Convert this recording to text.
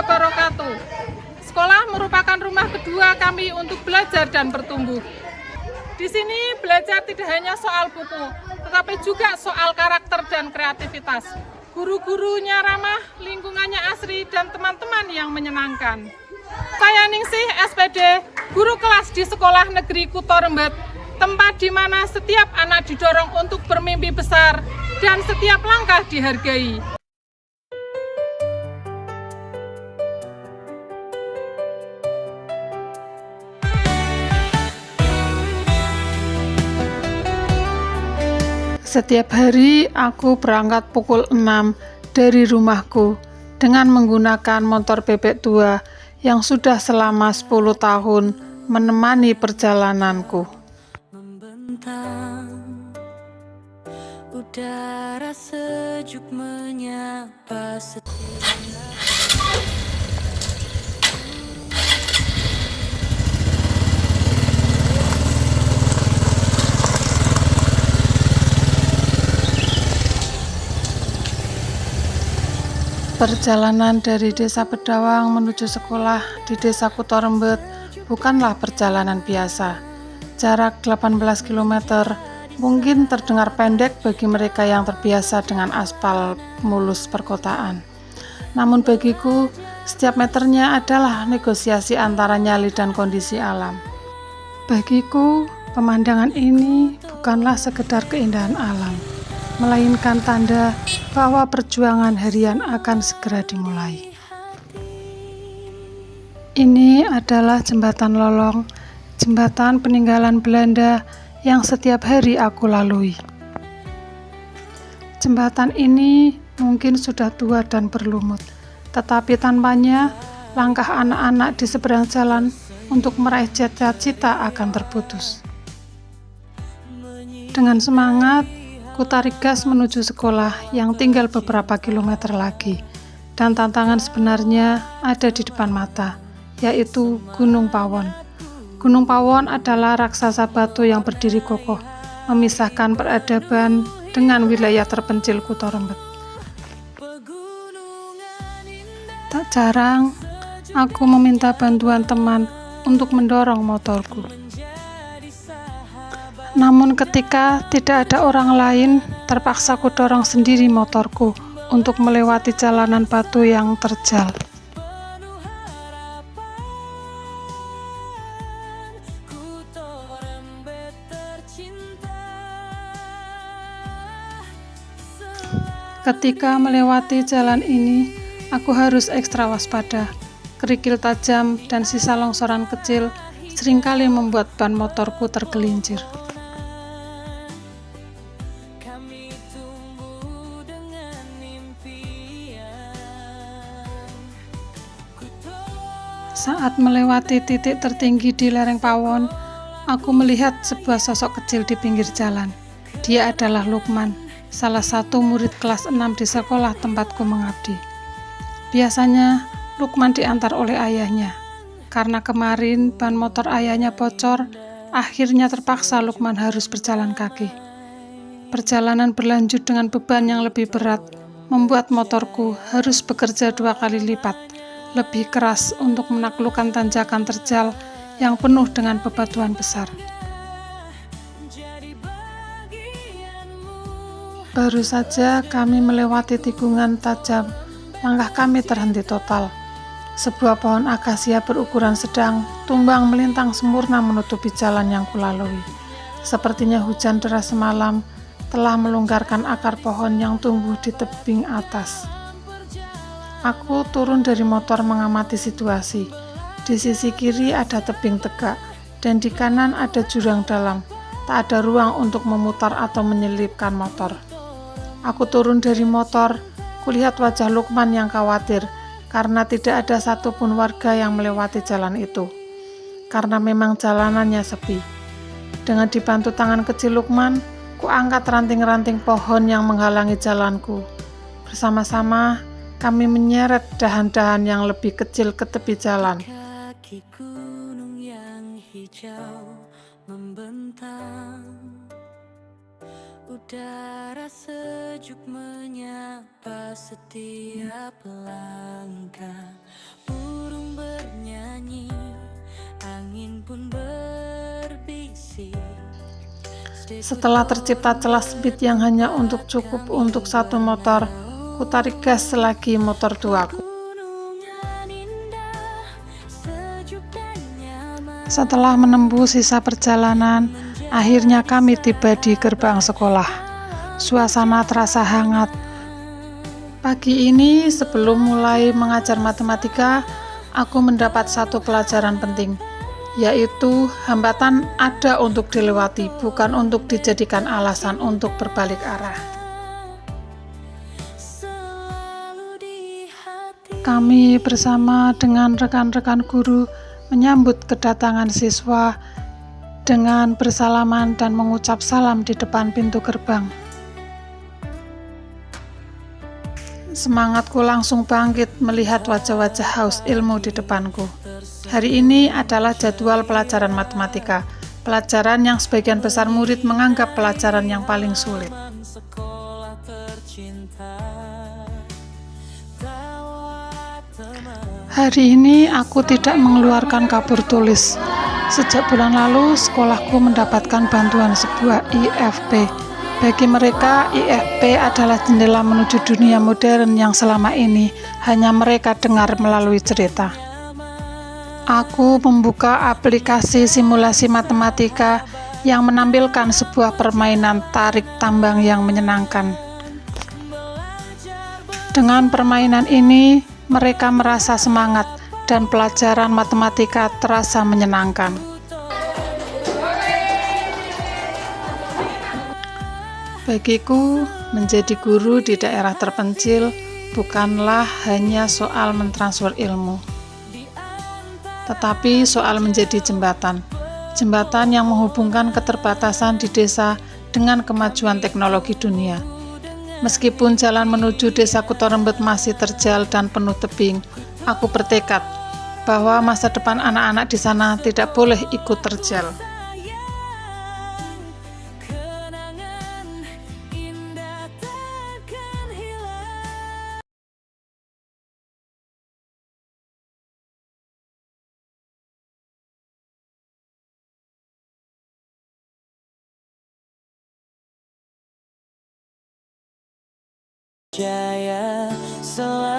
wabarakatuh. Sekolah merupakan rumah kedua kami untuk belajar dan bertumbuh. Di sini belajar tidak hanya soal buku, tetapi juga soal karakter dan kreativitas. Guru-gurunya ramah, lingkungannya asri, dan teman-teman yang menyenangkan. Saya Ningsih, SPD, guru kelas di Sekolah Negeri Kuto Rembet, tempat di mana setiap anak didorong untuk bermimpi besar dan setiap langkah dihargai. Setiap hari aku berangkat pukul 6 dari rumahku dengan menggunakan motor bebek tua yang sudah selama 10 tahun menemani perjalananku. Membentang, udara sejuk menyapa setiap. Perjalanan dari Desa Bedawang menuju sekolah di Desa Kuto Rembet bukanlah perjalanan biasa. Jarak 18 km mungkin terdengar pendek bagi mereka yang terbiasa dengan aspal mulus perkotaan. Namun bagiku, setiap meternya adalah negosiasi antara nyali dan kondisi alam. Bagiku, pemandangan ini bukanlah sekedar keindahan alam, melainkan tanda bahwa perjuangan harian akan segera dimulai. Ini adalah jembatan Lolong, jembatan peninggalan Belanda yang setiap hari aku lalui. Jembatan ini mungkin sudah tua dan berlumut, tetapi tanpanya langkah anak-anak di seberang jalan untuk meraih cita-cita akan terputus. Dengan semangat, ku tarik gas menuju sekolah yang tinggal beberapa kilometer lagi, dan tantangan sebenarnya ada di depan mata, yaitu Gunung Pawon. Gunung Pawon adalah raksasa batu yang berdiri kokoh, memisahkan peradaban dengan wilayah terpencil Kuto Rembet. Tak jarang, aku meminta bantuan teman untuk mendorong motorku. Namun ketika tidak ada orang lain, terpaksa ku dorong sendiri motorku untuk melewati jalanan batu yang terjal. Ketika melewati jalan ini, aku harus ekstra waspada. Kerikil tajam dan sisa longsoran kecil seringkali membuat ban motorku tergelincir. Saat melewati titik tertinggi di lereng Pawon, aku melihat sebuah sosok kecil di pinggir jalan. Dia adalah Lukman, salah satu murid kelas 6 di sekolah tempatku mengabdi. Biasanya, Lukman diantar oleh ayahnya. Karena kemarin ban motor ayahnya bocor, akhirnya terpaksa Lukman harus berjalan kaki. Perjalanan berlanjut dengan beban yang lebih berat, membuat motorku harus bekerja 2 kali lipat, lebih keras untuk menaklukkan tanjakan terjal yang penuh dengan bebatuan besar. Baru saja kami melewati tikungan tajam, langkah kami terhenti total. Sebuah pohon akasia berukuran sedang tumbang melintang sempurna menutupi jalan yang kulalui. Sepertinya hujan deras semalam telah melonggarkan akar pohon yang tumbuh di tebing atas. Aku turun dari motor mengamati situasi. Di sisi kiri ada tebing tegak, dan di kanan ada jurang dalam. Tak ada ruang untuk memutar atau menyelipkan motor. Aku turun dari motor, kulihat wajah Lukman yang khawatir, karena tidak ada satupun warga yang melewati jalan itu. Karena memang jalanannya sepi. Dengan dibantu tangan kecil Lukman, ku angkat ranting-ranting pohon yang menghalangi jalanku. Bersama-sama, kami menyeret dahan-dahan yang lebih kecil ke tepi jalan. Kaki gunung yang hijau membentang, Udara sejuk menyapa setiap langkah. Burung bernyanyi, angin pun berbisik. Setelah tercipta celah sempit yang hanya cukup untuk satu motor, ku tarik gas selagi motor tuaku. Gunungan indah, sejuk dan nyaman. Setelah menempuh sisa perjalanan, akhirnya kami tiba di gerbang sekolah. Suasana terasa hangat. Pagi ini, sebelum mulai mengajar matematika, aku mendapat satu pelajaran penting, yaitu hambatan ada untuk dilewati, bukan untuk dijadikan alasan untuk berbalik arah. Selalu di hati. Kami bersama dengan rekan-rekan guru menyambut kedatangan siswa dengan bersalaman dan mengucap salam di depan pintu gerbang. Semangatku langsung bangkit melihat wajah-wajah haus ilmu di depanku. Hari ini adalah jadwal pelajaran matematika, pelajaran yang sebagian besar murid menganggap pelajaran yang paling sulit. Sekolah tercinta, tawa teman. Hari ini aku tidak mengeluarkan kapur tulis. Sejak bulan lalu, sekolahku mendapatkan bantuan sebuah IFP. Bagi mereka, IFP adalah jendela menuju dunia modern yang selama ini hanya mereka dengar melalui cerita. Aku membuka aplikasi simulasi matematika yang menampilkan sebuah permainan tarik tambang yang menyenangkan. Dengan permainan ini, mereka merasa semangat dan pelajaran matematika terasa menyenangkan. Bagiku, menjadi guru di daerah terpencil bukanlah hanya soal mentransfer ilmu, tetapi soal menjadi jembatan yang menghubungkan keterbatasan di desa dengan kemajuan teknologi dunia. Meskipun jalan menuju desa Kutorembet masih terjal dan penuh tebing, aku bertekad bahwa masa depan anak-anak di sana tidak boleh ikut terjal. Kenangan indah takkan hilang. Jaya selalu